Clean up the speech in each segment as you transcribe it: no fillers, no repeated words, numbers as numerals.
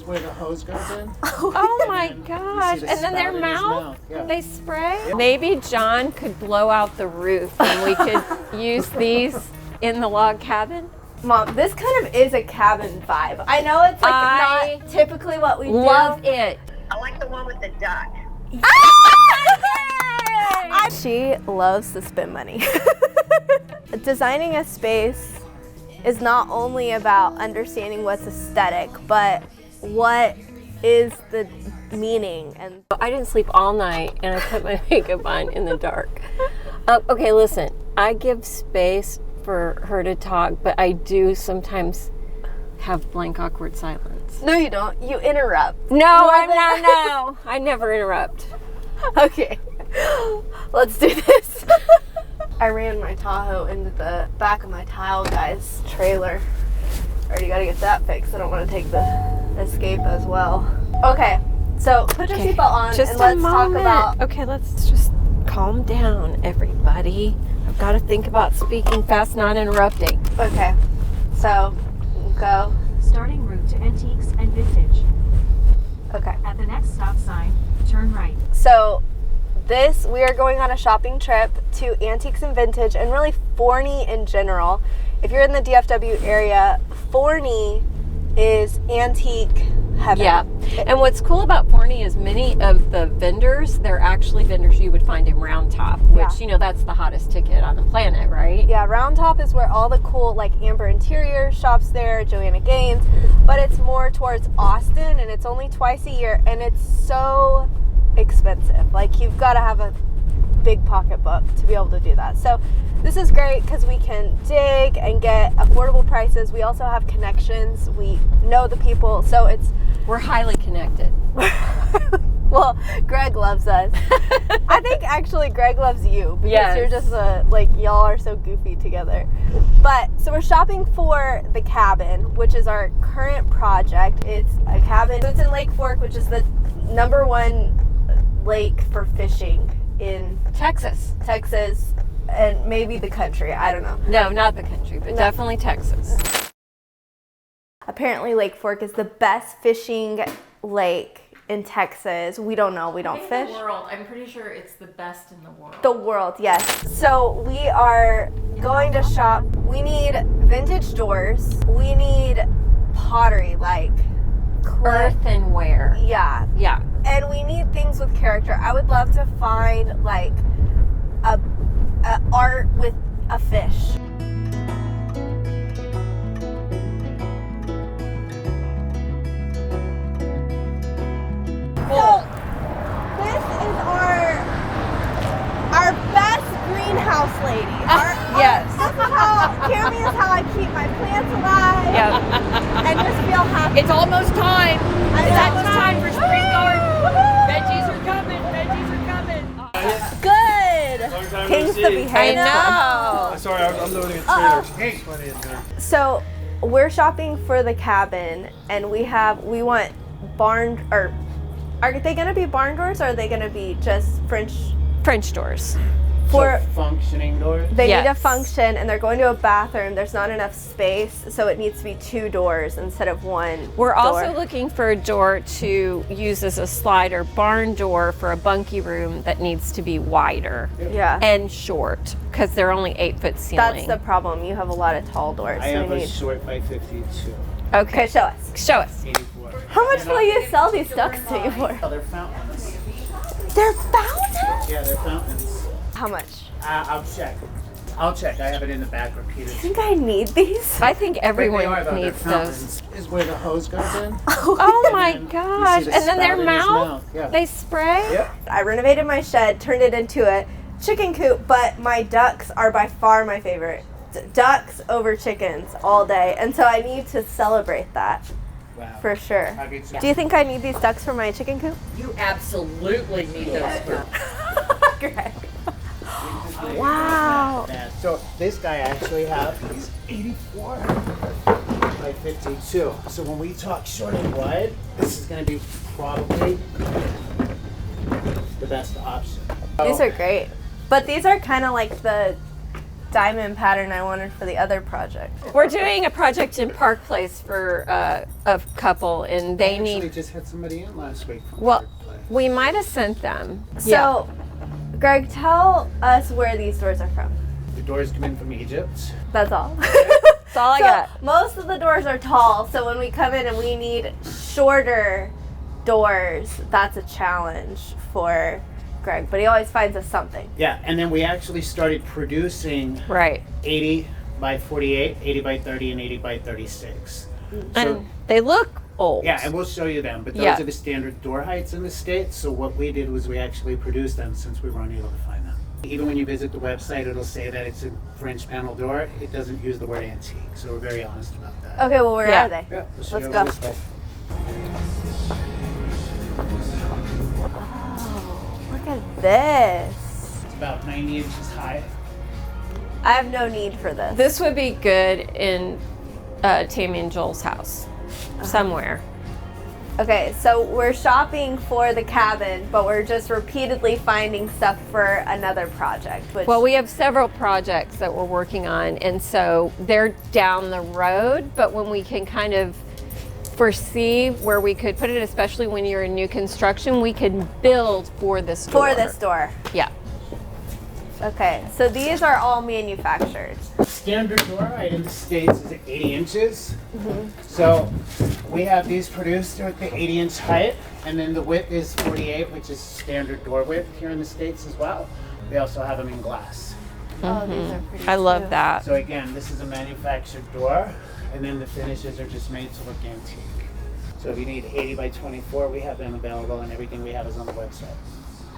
is where the hose goes in. Oh my gosh. And then their mouth, they spray? Yep. Maybe John could blow out the roof and we could use these in the log cabin. Mom, this kind of is a cabin vibe. I know it's like not typically what we love it. I like the one with the duck. She loves to spend money. Designing a space is not only about understanding what's aesthetic, but what is the meaning. And I didn't sleep all night and I put my makeup on in the dark. Okay, listen, I give space for her to talk, but I do sometimes have blank, awkward silence. No, you don't. You interrupt. No, I never interrupt. Okay, let's do this. I ran my Tahoe into the back of my tile guy's trailer. Already gotta get that fixed. I don't want to take the escape as well. Okay, so put your seatbelt on just and let's talk moment. about... Okay, let's just calm down, everybody. I've got to think about speaking fast, not interrupting. Okay, so go. Starting route to Antiques and Vintage. Okay. At the next stop sign, turn right. So we are going on a shopping trip to Antiques and Vintage and really Forney in general. If you're in the DFW area, Forney is antique heaven. Yeah, and what's cool about Forney is many of the vendors, they're actually vendors you would find in Round Top, which, you know, that's the hottest ticket on the planet, right? Yeah, Round Top is where all the cool, like, Amber Interior shops there, Joanna Gaines, but it's more towards Austin, and it's only twice a year, and it's so expensive. Like, you've got to have a big pocketbook to be able to do that. So this is great because we can dig and get affordable prices. We also have connections. We know the people, so we're highly connected. Well, Greg loves us. I think actually Greg loves you because you're just y'all are so goofy together. But so we're shopping for the cabin, which is our current project. It's a cabin. So it's in Lake Fork, which is the #1 lake for fishing in Texas, and maybe the country. I don't know. No, not the country, but definitely Texas. Apparently Lake Fork is the best fishing lake in Texas. We don't know. We don't fish. The world. I'm pretty sure it's the best in the world. The world, yes. So we are going to shop. We need vintage doors. We need pottery, like earthenware. Yeah. Yeah. And we need things with character. I would love to find like a art with a fish. So this is our best greenhouse lady. Yes. This is Cammy is how I keep my plants alive. Yep. And just feel happy. It's almost time. It's almost time for spring garden. Veggies are coming. Good. King's the behavior. I know. Sorry, I'm loading a trailer. So we're shopping for the cabin, and we want barn, or are they going to be barn doors, or are they going to be just French doors? For functioning doors? They need a function, and they're going to a bathroom. There's not enough space, so it needs to be 2 doors instead of 1 We're door. also looking for a door to use as a slider barn door for a bunkie room that needs to be wider and short, because they're only 8-foot ceiling. That's the problem. You have a lot of tall doors. I have a short by 52. Okay, show us. Show us. 84. How much will you sell these ducks to you for? Oh, they're fountains. They're fountains? Yeah, they're fountains. How much? I'll check. I have it in the back repeated. I think I need these. I think everyone They needs those. Is where the hose goes in. Oh my gosh. the And then their spout in his mouth, Yeah. they spray? Yep. I renovated my shed, turned it into a chicken coop, but my ducks are by far my favorite. Ducks over chickens all day, and so I need to celebrate that. Wow. For sure. I'll get some. Do you think I need these ducks for my chicken coop? You absolutely need those for. Greg. Wow. So this guy I actually he's 84 by 52. So when we talk short and wide, this is going to be probably the best option. These are great. But these are kind of like the diamond pattern I wanted for the other project. We're doing a project in Park Place for a couple, and they Actually, need. just had somebody in last week from Well, Third Place. we might have sent them. So, Greg, tell us where these doors are from. The doors come in from Egypt. That's all. That's all I got. Most of the doors are tall, so when we come in and we need shorter doors, that's a challenge for Greg, but he always finds us something. Yeah, and then we actually started producing Right. 80 by 48, 80 by 30, and 80 by 36. And they look old. Yeah, and we'll show you them, but those Yeah. are the standard door heights in the States. So what we did was we actually produced them since we were unable to find them. Even when you visit the website, it'll say that it's a French panel door. It doesn't use the word antique, so we're very honest about that. Okay, well, where Yeah. are they? Yeah, we'll show Let's you go. over this way. Look at this. It's about 90 inches high. I have no need for this. This would be good in Tammy and Joel's house, somewhere. Okay, so we're shopping for the cabin, but we're just repeatedly finding stuff for another project. Which, Well, we have several projects that we're working on, and so they're down the road, but when we can kind of foresee where we could put it, especially when you're in new construction, we can build for this door. for this door. Yeah. Okay, so these are all manufactured. Standard door height in the States is 80 inches. So we have these produced at the 80-inch height, and then the width is 48, which is standard door width here in the States as well. We also have them in glass. Oh, these are pretty I love too. that. So again, this is a manufactured door, and then the finishes are just made to look antique. So if you need 80 by 24, we have them available, and everything we have is on the website.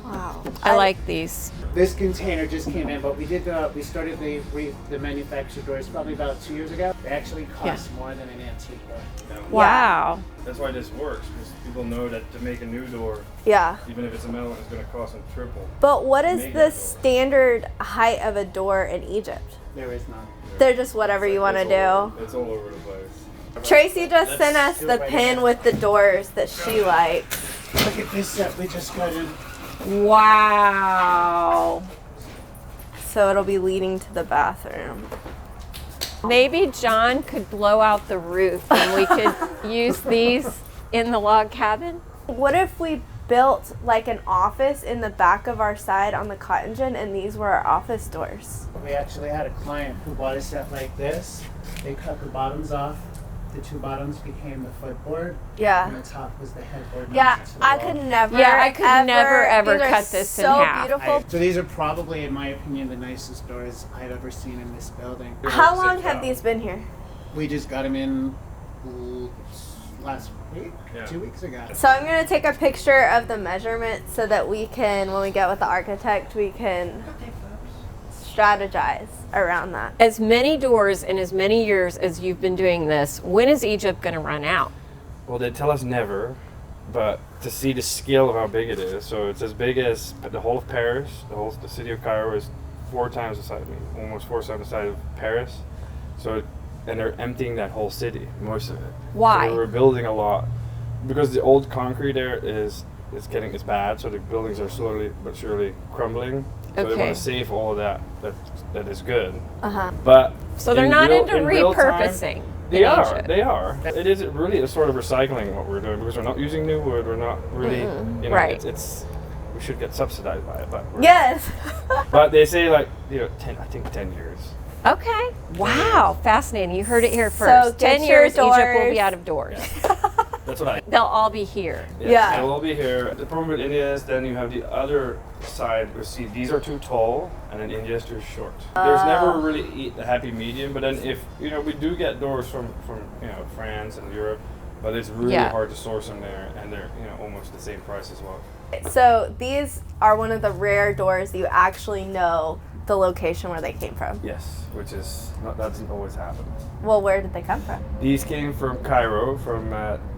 Wow. I like these. This container just came in, but we started the manufactured doors probably about 2 years ago. They actually cost more than an antique door. Wow. That's why this works, because people know that to make a new door, Yeah. even if it's a metal one, it's going to cost them triple. But what is Made the it. standard height of a door in Egypt? There is none. They're just whatever you want to It's do. all over- It's all over the place. Tracy just sent us do the it right pin now. with the doors that she likes. Look at this set we just got in. Wow. So it'll be leading to the bathroom. Maybe John could blow out the roof and we could use these in the log cabin. What if we built like an office in the back of our side on the cotton gin and these were our office doors? We actually had a client who bought a set like this. They cut the bottoms off. The two bottoms became the footboard, and Yeah. the top was the headboard. Yeah, mounted to the I wall. could never. Yeah, I could never, ever these are cut this in so half. beautiful. So these are probably, in my opinion, the nicest doors I've ever seen in this building. How long have these been here? We just got them in last week, Yeah. 2 weeks ago. So I'm gonna take a picture of the measurements so that we can, when we get with the architect, we can strategize around that. As many doors in as many years as you've been doing this, when is Egypt going to run out? Well, they tell us never, but to see the scale of how big it is, so it's as big as the whole of Paris. The city of Cairo is 4 times the size, almost 4 times the size of Paris. So, and they're emptying that whole city, most of it. Why? So we're building a lot because the old concrete there is bad. So the buildings are slowly but surely crumbling. So they Okay. want to save all of that is good. Uh-huh. But So they're in not into in real time, repurposing. They in are. Egypt. They are. It is really a sort of recycling what we're doing because we're not using new wood. We're not really, you know, Right. it's we should get subsidized by it, but Yes. But they say like 10 years. Okay. Wow. Fascinating. You heard it here So first. get 10 your years, Egypt will doors. be out of doors. That's what I. They'll all be here. Yeah. They'll all be here. The problem with India is then you have the other side. You see, these are too tall, and then India is too short. There's never really a happy medium. But then if we do get doors from France and Europe, but it's really Yeah. hard to source them there, and they're almost the same price as well. So these are one of the rare doors that you actually know the location where they came from. Yes, which is that doesn't always happen. Well, where did they come from? These came from Cairo, from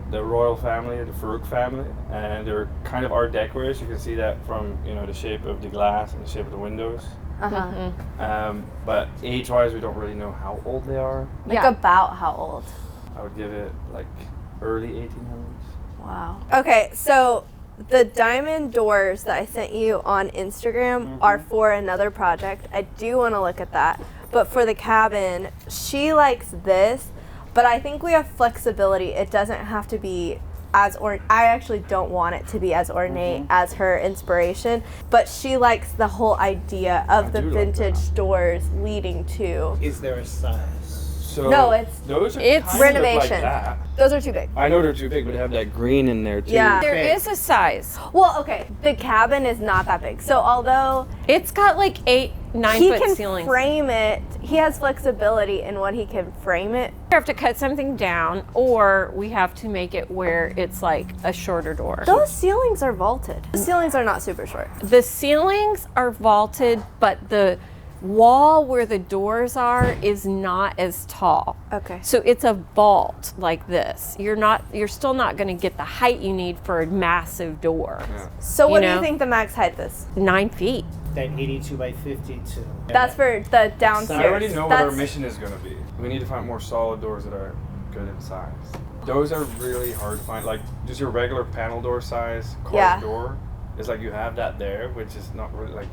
the royal family, the Farouk family, and they're kind of Art Decoys. You can see that from the shape of the glass and the shape of the windows. Uh-huh. But age-wise, we don't really know how old they are. Like Yeah. about how old? I would give it like early 1800s. Wow. Okay, so the diamond doors that I sent you on Instagram are for another project. I do want to look at that. But for the cabin, she likes this, but I think we have flexibility. It doesn't have to be as I actually don't want it to be as ornate as her inspiration, but she likes the whole idea of the vintage doors leading to. Is there a size? So No, it's renovation. Like that. Those are too big. I know they're too big, but they have that green in there too. Yeah. There Big. is a size. Well, okay, the cabin is not that big. So although It's got like 8, 9 he foot can ceilings. frame it, he has flexibility in what he can frame it. We have to cut something down, or we have to make it where it's like a shorter door. Those ceilings are vaulted. The ceilings are not super short. The ceilings are vaulted, but the wall where the doors are is not as tall. Okay. So it's a vault like this. You're still not going to get the height you need for a massive door. Yeah. So what do know? you think the max height is? 9 feet. That 82 by 52. That's for the downstairs. I already know what our That's- mission is going to be. We need to find more solid doors that are good in size. Those are really hard to find. Like, just your regular panel door size carved door is like you have that there, which is not really like,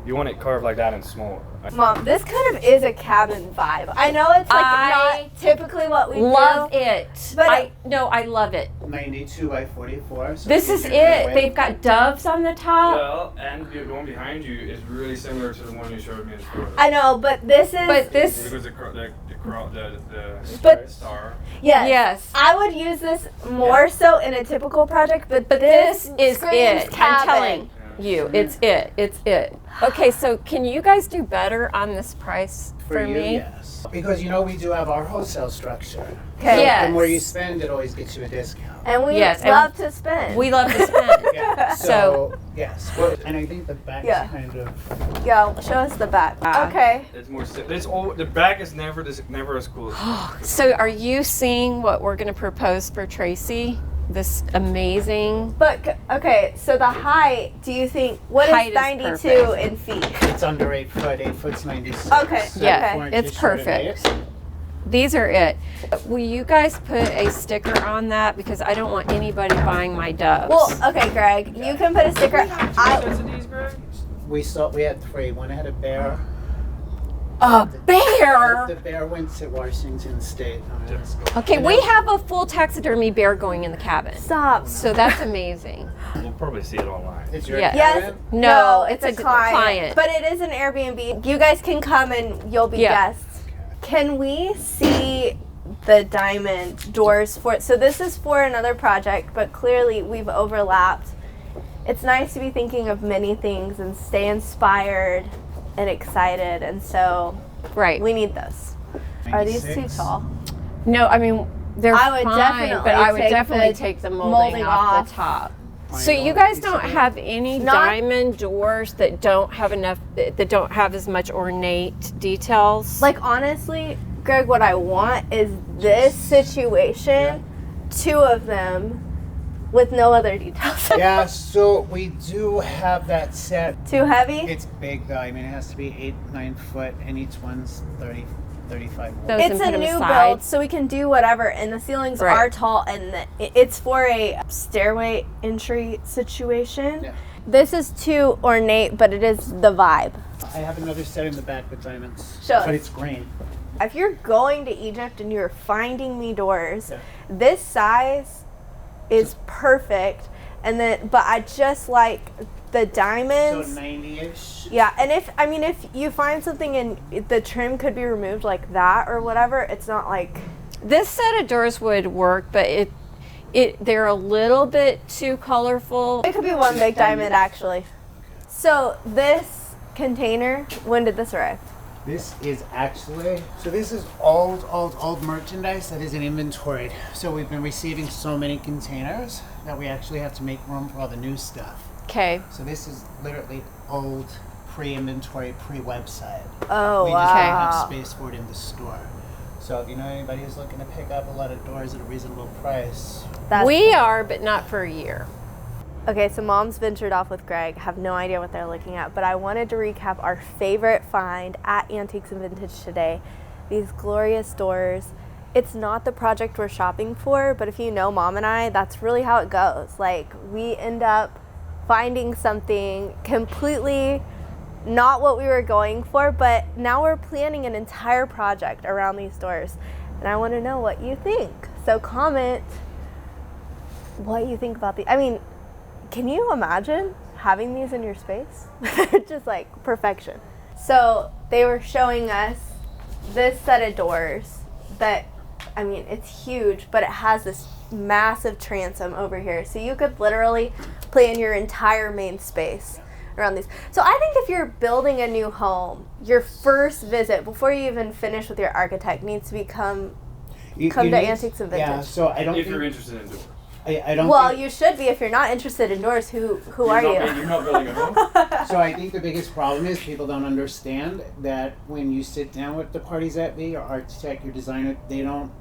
you want it carved like that and smaller. Mom, this kind of is a cabin vibe. I know it's like I not typically what we Love do. it. But I love it. 92 by 44. So This is it. They've got doves on the top. Well, and the one behind you is really similar to the one you showed me in the store. I know, but this is. But this, Because the But- star. Yes. yes. I would use this more so in a typical project, but This is screams it. cabin. I'm telling you, it's it. It's it. Okay, so can you guys do better on this price for you, me? yes. Because we do have our wholesale structure. Okay. So Yes. the more you spend, it always gets you a discount. And we Yes, and love to spend. We love to spend. Yeah. So- yes. Well, and I think the back Yeah. is kind of. Yeah, show us the back. Okay. It's more. The back is never as cool as. So are you seeing what we're going to propose for Tracy? This amazing. But okay, so the height, do you think what Height is is 92 perfect. in feet? It's under 8 foot. 8 foot's 96. Okay, So yeah, 4 it's inches short of perfect. 8. These are it. Will you guys put a sticker on that, because I don't want anybody buying my doves. Well, okay, Greg, you can put a sticker. We had 3. One had a bear. A bear. The bear went to Washington State. Okay, we have a full taxidermy bear going in the cabin. Stop. So that's amazing. We'll probably see it online. It's your Yeah. Yes. cabin? No, it's a client. But it is an Airbnb. You guys can come and you'll be Yeah. guests. Can we see the diamond doors for it? So this is for another project, but clearly we've overlapped. It's nice to be thinking of many things and stay inspired and excited, and so Right. we need those. Are these too 96. tall? No, I mean they're I would fine, definitely but I would take definitely the take the molding molding off off. the top. Fine, So you all guys piece don't of it. have any Not- diamond doors that don't have enough, that don't have as much ornate details? Like honestly, Greg, what I want is this situation, 2 of them with no other details. Yeah, so we do have that set. Too heavy? It's big though. I mean, it has to be 8, 9 foot, and each one's 30, 35. Those It's and a put 'em new aside. build, so we can do whatever, and the ceilings Right. are tall, and it's for a stairway entry situation. Yeah. This is too ornate, but it is the vibe. I have another set in the back with diamonds. Show us. But it's green. If you're going to Egypt and you're finding me doors, Yeah. this size is perfect. And then, but I just like the So diamonds. 90-ish. Yeah, and if you find something and the trim could be removed like that or whatever, it's not like. This set of doors would work, but they're a little bit too colorful. It could be one big diamond, actually. So this container, when did this arrive? This is actually, so this is old merchandise that isn't inventoried. So we've been receiving so many containers that we actually have to make room for all the new stuff. Okay. So this is literally old, pre-inventory, pre-website. Oh, We just don't wow. have space for it in the store. So if you know anybody who's looking to pick up a lot of doors at a reasonable price, We are, but not for a year. Okay, so Mom's ventured off with Greg. Have no idea what they're looking at, but I wanted to recap our favorite find at Antiques and Vintage today. These glorious doors. It's not the project we're shopping for, but if you know Mom and I, that's really how it goes. Like, we end up finding something completely not what we were going for, but now we're planning an entire project around these doors. And I want to know what you think. So comment what you think about I mean, can you imagine having these in your space? They're just like perfection. So they were showing us this set of doors that, I mean, it's huge, but it has this massive transom over here. So you could literally plan your entire main space around these. So I think if you're building a new home, your first visit, before you even finish with your architect, needs to come to Antiques and Vintage. Yeah, so I don't If think, you're interested in doors. I don't Well, think, you should be if you're not interested in doors. Who are you? You're not building a home? so I think the biggest problem is people don't understand that when you sit down with the parties that be, your architect, your designer, they don't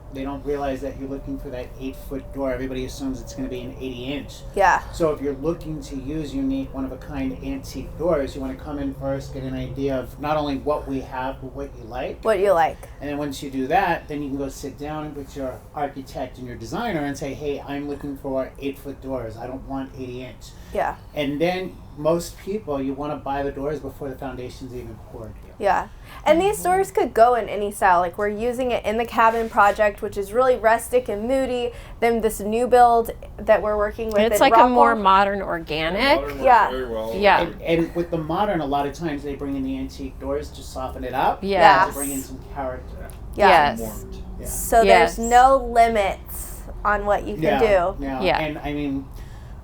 realize that you're looking for that 8-foot door. Everybody assumes it's going to be an 80-inch. Yeah. So if you're looking to use unique, one-of-a-kind antique doors, you want to come in first, get an idea of not only what we have, but what you like. What you like. And then once you do that, then you can go sit down with your architect and your designer and say, hey, I'm looking for 8-foot doors. I don't want 80-inch. Yeah. And then most people, you want to buy the doors before the foundation's even poured. Yeah. And these doors could go in any style. Like, we're using it in the cabin project, which is really rustic and moody. Then this new build that we're working with. It's in like a Rockwell. more modern organic. Modern works Yeah. very well. Yeah. And with the modern, a lot of times they bring in the antique doors to soften it up. Yes. To bring in some character. Yeah. Yes. Warmed. Yeah. So Yes. there's no limits on what you can do. Yeah. And I mean,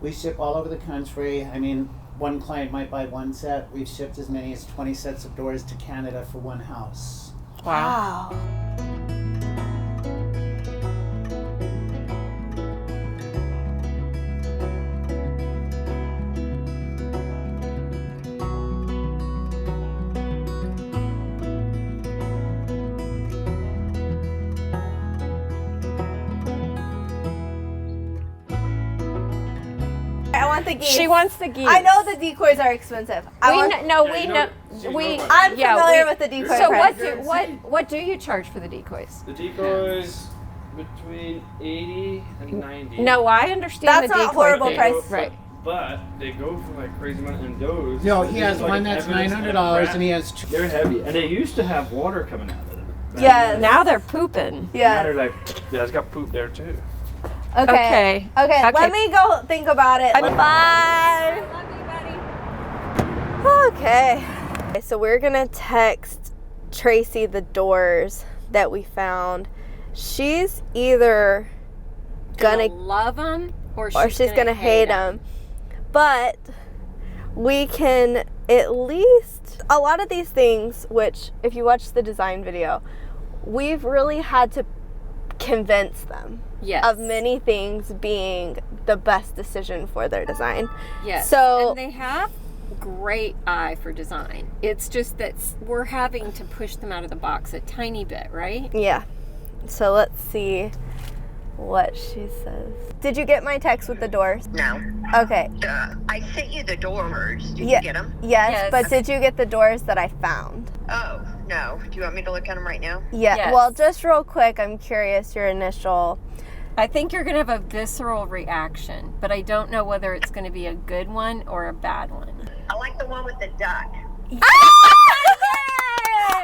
we ship all over the country. I mean, one client might buy one set. We've shipped as many as 20 sets of doors to Canada for one house. Wow. I want the geese. She wants the geese. I know the decoys are expensive. I'm familiar with the decoy So price. what do you charge for the decoys? The decoys between 80 and 90. No, I understand That's the not decoy horrible thing. price. Right. But they go for like crazy amount, and those. No, he there's has like one that's evidence $900 and he that has two. They're heavy, and they used to have water coming out of them. Yeah. Now they're pooping. Now Yeah. they're like, yeah, it's got poop there too. Okay. Okay. Let me go think about it. Bye. Okay. So we're gonna text Tracy the doors that we found. She's either gonna love them or she's gonna hate them. But we can at least, a lot of these things, which if you watch the design video, we've really had to convince them Yes. of many things being the best decision for their design. Yes. So- and they have great eye for design. It's just that we're having to push them out of the box a tiny bit, right? Yeah. So let's see what she says. Did you get my text with the doors? No. Okay. I sent you the doors. Did Yeah. you get them? Yes, Yes. but did you get the doors that I found? Oh, no. Do you want me to look at them right now? Yeah. Yes. Well, just real quick, I'm curious your initial. I think you're going to have a visceral reaction, but I don't know whether it's going to be a good one or a bad one. I like the one with the duck.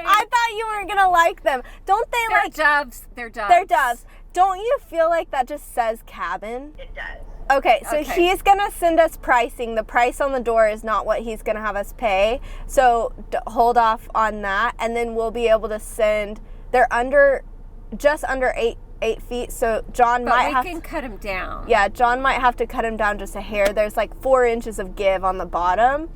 I thought you weren't gonna like them. Don't they They're like? doves. They're doves. They're doves. Don't you feel like that just says cabin? It does. Okay, so Okay. he's gonna send us pricing. The price on the door is not what he's gonna have us pay. So hold off on that, and then we'll be able to send. They're just under eight feet. So John But might we have. can cut them down. Yeah, John might have to cut him down just a hair. There's like 4 inches of give on the bottom.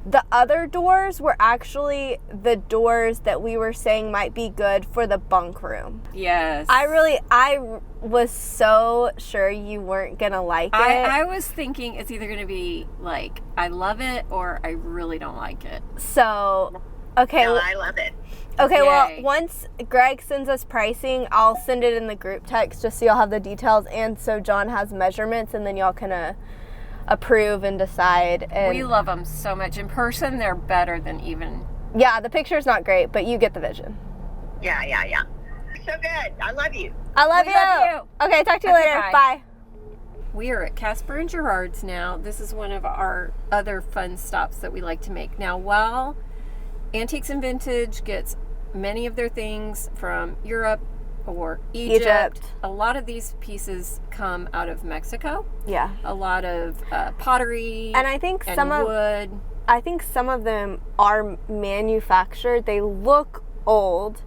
The other doors were actually the doors that we were saying might be good for the bunk room. Yes. I was so sure you weren't gonna like it. I was thinking it's either going to be like, I love it or I really don't like it. So, okay. No, I love it. Okay, well, Yay. once Greg sends us pricing, I'll send it in the group text just so y'all have the details, and so John has measurements, and then y'all can approve and decide. And We love them so much. In person, they're better than even. yeah, the picture's not great, but you get the vision. Yeah. So good. I love you. I love We you. love you. Okay, talk to you Okay, later. bye. Bye. We are at Casper and Gerard's now. This is one of our other fun stops that we like to make. Now, while Antiques and Vintage gets many of their things from Europe or Egypt. A lot of these pieces come out of Mexico. Yeah. A lot of pottery And I think and some wood. I think some of them are manufactured. They look old,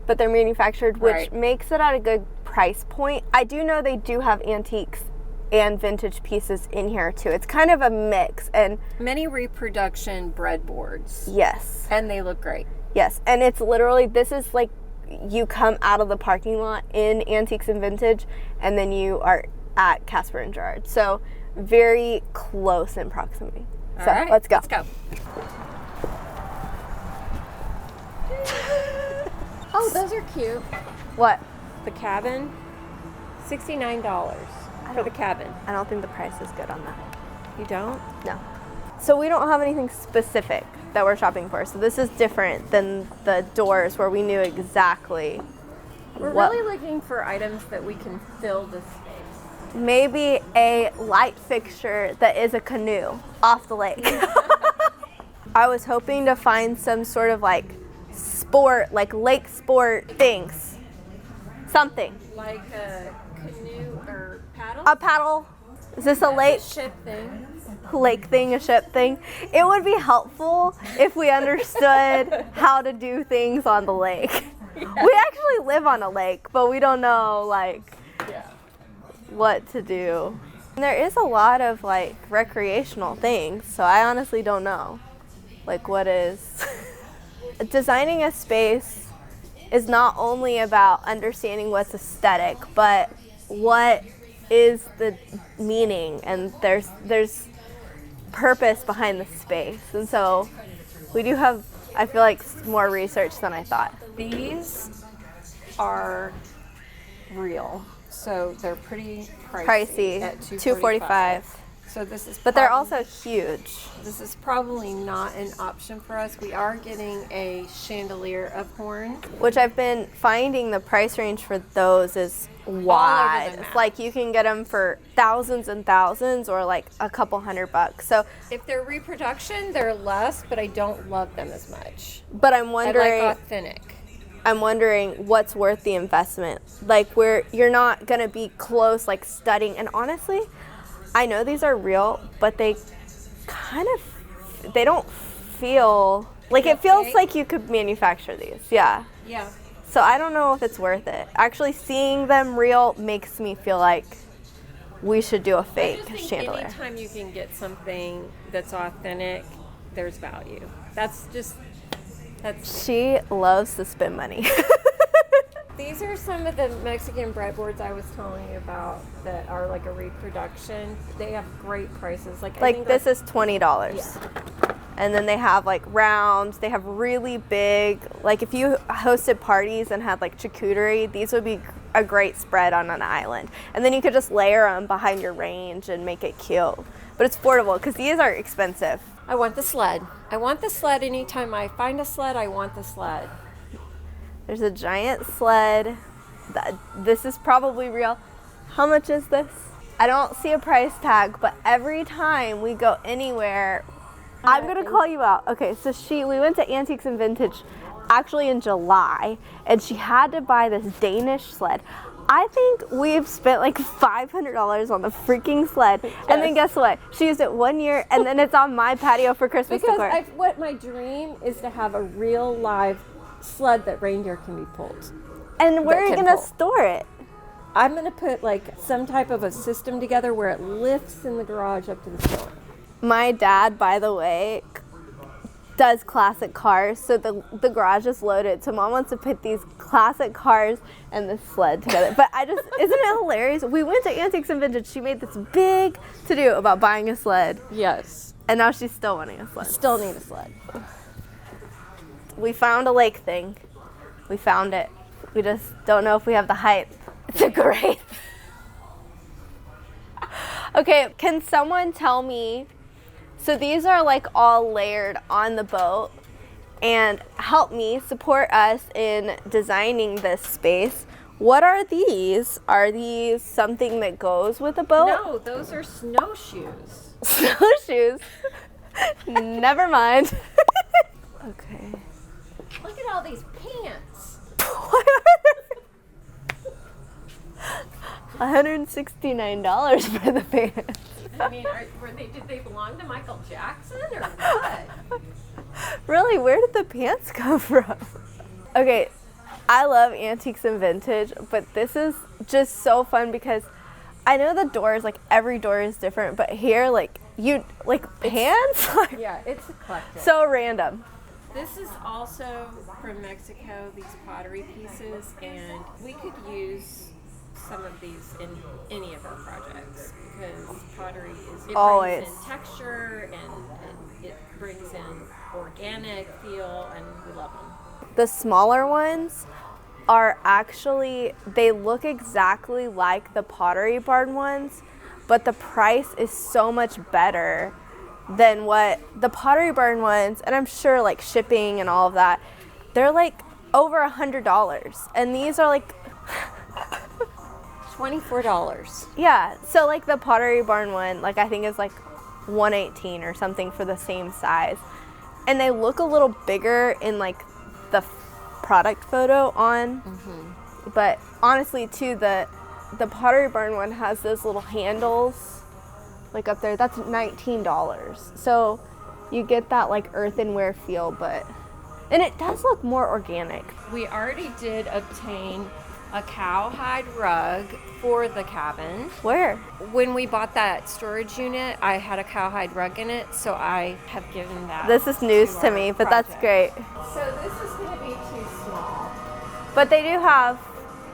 but they're manufactured, which Right. makes it at a good price point. I do know they do have antiques and vintage pieces in here too. It's kind of a mix, and Many reproduction breadboards. yes. And they look great. Yes, and it's literally, this is like you come out of the parking lot in Antiques and Vintage, and then you are at Casper Jard. So very close in proximity. All So right, let's go. Let's go. Oh, those are cute. What? The cabin, $69 for the cabin. I don't think the price is good on that. You don't? No. So we don't have anything specific that we're shopping for. So this is different than the doors where we knew exactly. We're what- really looking for items that we can fill the space. Maybe a light fixture that is a canoe off the lake. I was hoping to find some sort of like sport, like lake sport things. Something. Like a canoe or paddle? A paddle. Is this a lake? Ship thing. Lake thing, a ship thing. It would be helpful if we understood how to do things on the lake. We actually live on a lake, but we don't know like what to do. And there is a lot of like recreational things, so I honestly don't know like what is. Designing a space is not only about understanding what's aesthetic, but what is the meaning, and there's purpose behind the space. And so we do have, I feel like, more research than I thought. These are real, so they're pretty Pricey, at $245. So this is, But they're also huge. This is probably not an option for us. We are getting a chandelier of horn. Which I've been finding the price range for those is wide. map. It's like you can get them for thousands and thousands, or like a couple $100. So, If they're reproduction, they're less, but I don't love them as much. but I'm I wondering. like authentic. I'm wondering what's worth the investment. Like where you're not gonna be close, like studying. And honestly, I know these are real, but they kind of, they don't feel like, it feels fake? like you could manufacture these. Yeah. Yeah. So I don't know if it's worth it. Actually, seeing them real makes me feel like we should do a I fake just think chandelier. anytime you can get something that's authentic, there's value. That's She loves to spend money. These are some of the Mexican breadboards I was telling you about that are like a reproduction. They have great prices. I Like think this is $20. Yeah. And then they have like rounds. They have really big, like if you hosted parties and had like charcuterie, these would be a great spread on an island. And then you could just layer them behind your range and make it cute. But it's affordable because these are expensive. I want the sled. I want the sled. Anytime I find a sled, I want the sled. There's a giant sled. This is probably real. How much is this? I don't see a price tag, but every time we go anywhere, I'm gonna call you out. Okay, so we went to Antiques and Vintage actually in July, and she had to buy this Danish sled. I think we've spent like $500 on the freaking sled. Yes. And then guess what? She used it 1 year, and then it's on my patio for Christmas decor. What my dream is to have a real live sled that reindeer can be pulled. And where are you gonna store it? I'm gonna put like some type of a system together where it lifts in the garage up to the ceiling. My dad, by the way, does classic cars, so the garage is loaded. So Mom wants to put these classic cars and this sled together. But isn't it hilarious? We went to Antiques and Vintage. She made this big to-do about buying a sled. Yes. And now she's still wanting a sled. Still need a sled. We found a lake thing. We found it. We just don't know if we have the height. It's a great. Okay, can someone tell me, so these are like all layered on the boat, and help me support us in designing this space. What are these? Are these something that goes with a boat? No, those are snowshoes. Snowshoes? Never mind. Okay. Look at all these pants. $169 for the pants. I mean, did they belong to Michael Jackson or what? Really, where did the pants come from? Okay, I love antiques and vintage, but this is just so fun because I know the doors, like every door is different, but here, like pants, like Yeah, it's eclectic. so random. This is also from Mexico, these pottery pieces, and we could use some of these in any of our projects because pottery it Always. brings in texture and it brings in organic feel, and we love them. The smaller ones are actually, they look exactly like the Pottery Barn ones, but the price is so much better than what the Pottery Barn ones, and I'm sure like shipping and all of that, they're like over $100, and these are like $24. yeah. So like the Pottery Barn one, like I think is like $118 or something for the same size, and they look a little bigger in like the product photo on. But honestly, too, the Pottery Barn one has those little handles like up there. That's $19. So you get that like earthenware feel, and it does look more organic. We already did obtain a cowhide rug for the cabin. Where? When we bought that storage unit, I had a cowhide rug in it, so I have given that. This is news to our me, but that's project. great. So this is going to be too small. But they do have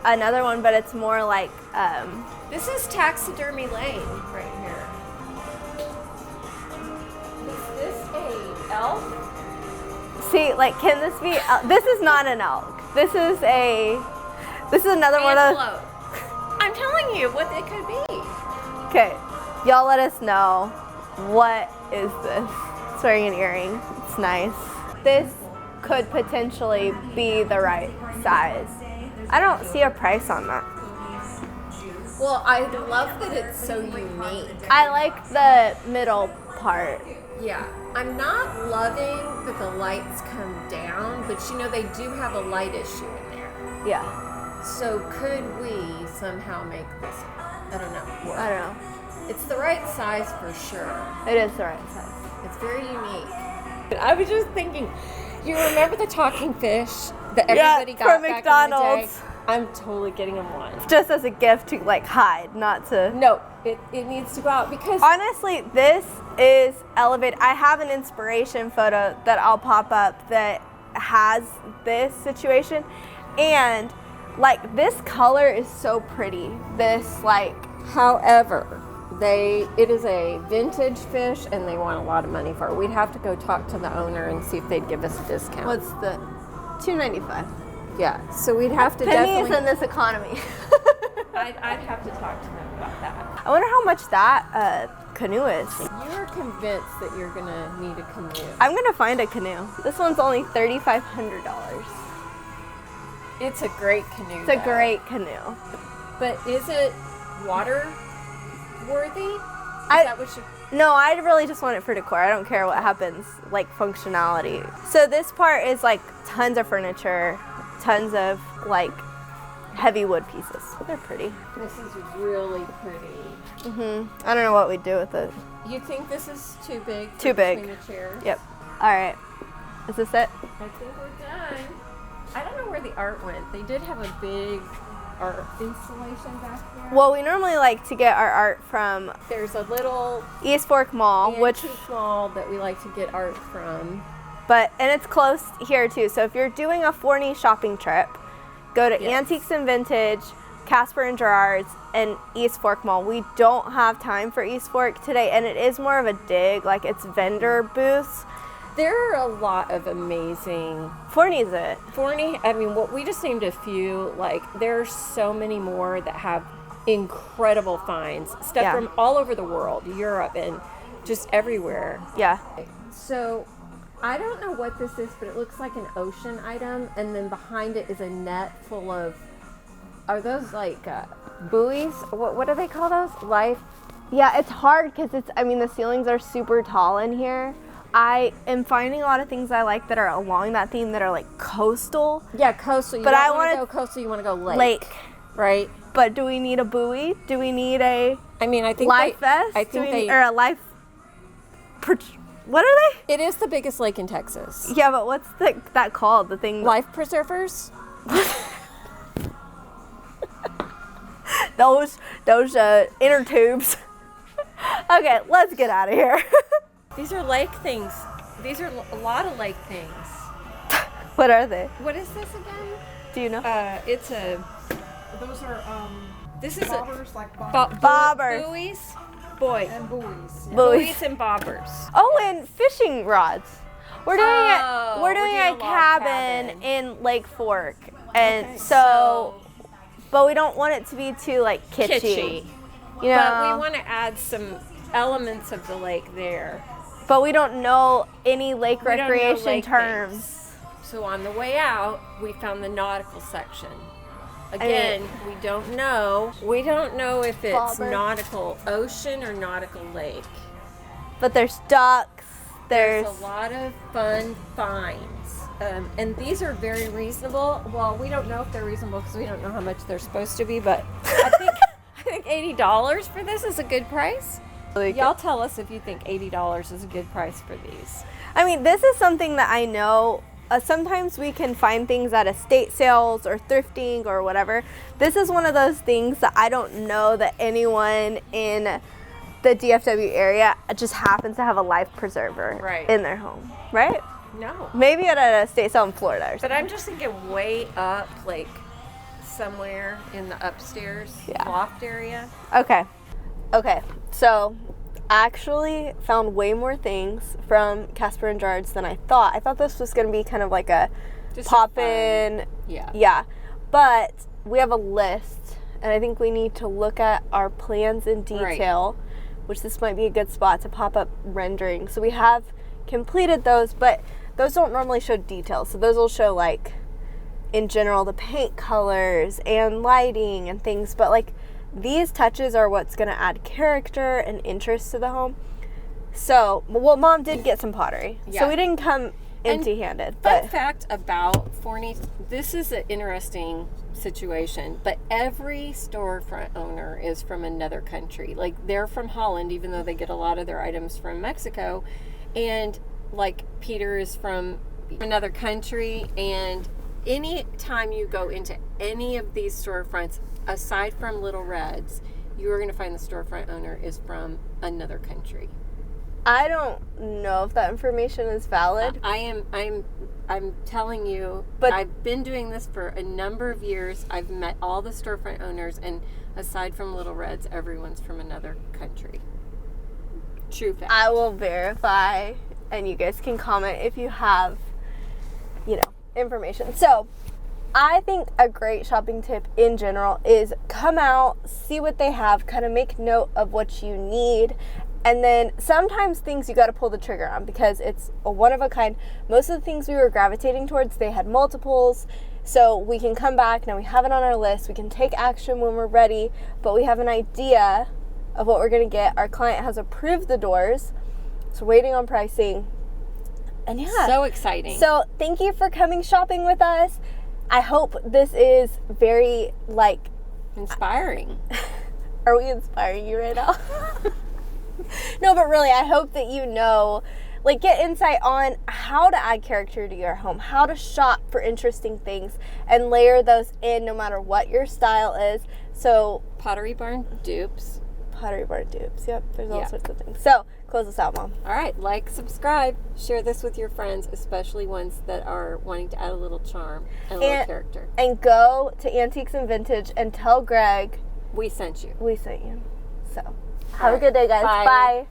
another one, but it's more like This is Taxidermy Lane right here. Is this a elf? see, like, can this be? This is not an elk. This is another one of. Antelope. I'm telling you what it could be. Okay, y'all let us know. What is this? It's wearing an earring. It's nice. This could potentially be the right size. I don't see a price on that. Well, I love that it's so unique. I like the middle part. Yeah, I'm not loving that the lights come down, but you know they do have a light issue in there. Yeah, So could we somehow make this, I don't know, work? I don't know. It's the right size for sure. It is the right size. It's very unique. But I was just thinking, you remember the talking fish that everybody got from back McDonald's. in the day? I'm totally getting them one. Just as a gift to like hide, not to. No, it needs to go out because Honestly, this is elevated. I have an inspiration photo that I'll pop up that has this situation, and like this color is so pretty. This like, however, it is a vintage fish and they want a lot of money for it. We'd have to go talk to the owner and see if they'd give us a discount. what's the $2.95? Yeah, so we'd have to Pennies definitely. in this economy. I'd have to talk to them about that. I wonder how much that canoe is. You're convinced that you're gonna need a canoe. I'm gonna find a canoe. This one's only $3,500. It's a great canoe. It's a great canoe. But is it water worthy? Is that what you? No, I really just want it for decor. I don't care what happens, like functionality. So this part is like tons of furniture, tons of like heavy wood pieces. They're pretty. This is really pretty. I don't know what we'd do with it. You think this is too big? Too big. Between the chairs? Yep. All right. Is this it? I think we're done. I don't know where the art went. They did have a big art installation back there. Well, we normally like to get our art from There's a little East Fork Mall, which, antique mall that we like to get art from. and it's close here too. So if you're doing a FORNEY shopping trip, go to Yes. Antiques and Vintage, Casper Jard's, and East Fork Mall. We don't have time for East Fork today, and it is more of a dig, like it's vendor booths. There are a lot of amazing FORNEY's it. FORNEY. I mean, we just named a few. Like, there's so many more that have incredible finds. Stuff Yeah. from all over the world, Europe, and just everywhere. Yeah. So, I don't know what this is, but it looks like an ocean item, and then behind it is a net full of. Are those like buoys? What do they call those? Life. Yeah, it's hard because the ceilings are super tall in here. I am finding a lot of things I like that are along that theme that are like coastal. Yeah, coastal. But I want to go coastal. You want to go lake. Right? But do we need a buoy? Do we need a I mean, I think life vest? I think or a life... What are they? It is the biggest lake in Texas. Yeah, but what's that called? The thing... Life preservers? those inner tubes. Okay, let's get out of here. These are lake things. These are a lot of lake things. What are they? What is this again? Do you know? It's a... Those are This is bobbers, like Bobbers. Buoys? and buoys. Yeah. Buoys and bobbers. Oh, and fishing rods. We're doing Oh, we're doing a log cabin in Lake Fork, and so, but we don't want it to be too like kitschy. You know, But we want to add some elements of the lake there. but we don't know any lake We don't know recreation lake terms. things. So on the way out, we found the nautical section. Again, we don't know. We don't know if it's Bobber. nautical ocean or nautical lake. But there's ducks. There's a lot of fun finds. And these are very reasonable. Well, we don't know if they're reasonable because we don't know how much they're supposed to be, but I think $80 for this is a good price. Y'all tell us if you think $80 is a good price for these. I mean, this is something that I know. Sometimes we can find things at estate sales or thrifting or whatever. This is one of those things that I don't know that anyone in the DFW area just happens to have a life preserver in their home, right? No. Maybe at an estate sale in Florida or But something. I'm just thinking way up, like somewhere in the upstairs loft area. Okay. So actually found way more things from Casper and Jard's than I thought. I thought this was going to be kind of like a Just pop some fun. in. Yeah. But we have a list, and I think we need to look at our plans in detail, which this might be a good spot to pop up rendering. So we have completed those, but those don't normally show details. So those will show like in general the paint colors and lighting and things, but like these touches are what's going to add character and interest to the home. So, well, Mom did get some pottery, so we didn't come empty-handed. Fun fact about FORNEY, this is an interesting situation, but every storefront owner is from another country. Like, they're from Holland, even though they get a lot of their items from Mexico. And, like, Peter is from another country. And any time you go into any of these storefronts, aside from Little Red's, you are going to find the storefront owner is from another country. I don't know if that information is valid. I'm telling you, But I've been doing this for a number of years. I've met all the storefront owners, and aside from Little Red's, everyone's from another country. True fact. I will verify, and you guys can comment if you have, information. So, I think a great shopping tip in general is come out, see what they have, kind of make note of what you need, and then sometimes things you got to pull the trigger on because it's a one of a kind. Most of the things we were gravitating towards, they had multiples, so we can come back. Now we have it on our list. We can take action when we're ready, but we have an idea of what we're going to get. Our client has approved the doors, so waiting on pricing. And yeah. So exciting. So thank you for coming shopping with us. I hope this is very, inspiring. Are we inspiring you right now? No, but really, I hope that get insight on how to add character to your home, how to shop for interesting things, and layer those in no matter what your style is. So, Pottery Barn dupes. Pottery Barn dupes, yep, there's all sorts of things. So, close us out, Mom. All right, like, subscribe, share this with your friends, especially ones that are wanting to add a little charm and a little character. And go to Antiques and Vintage and tell Greg we sent you. we sent you. So, have a good day, guys. Bye. Bye.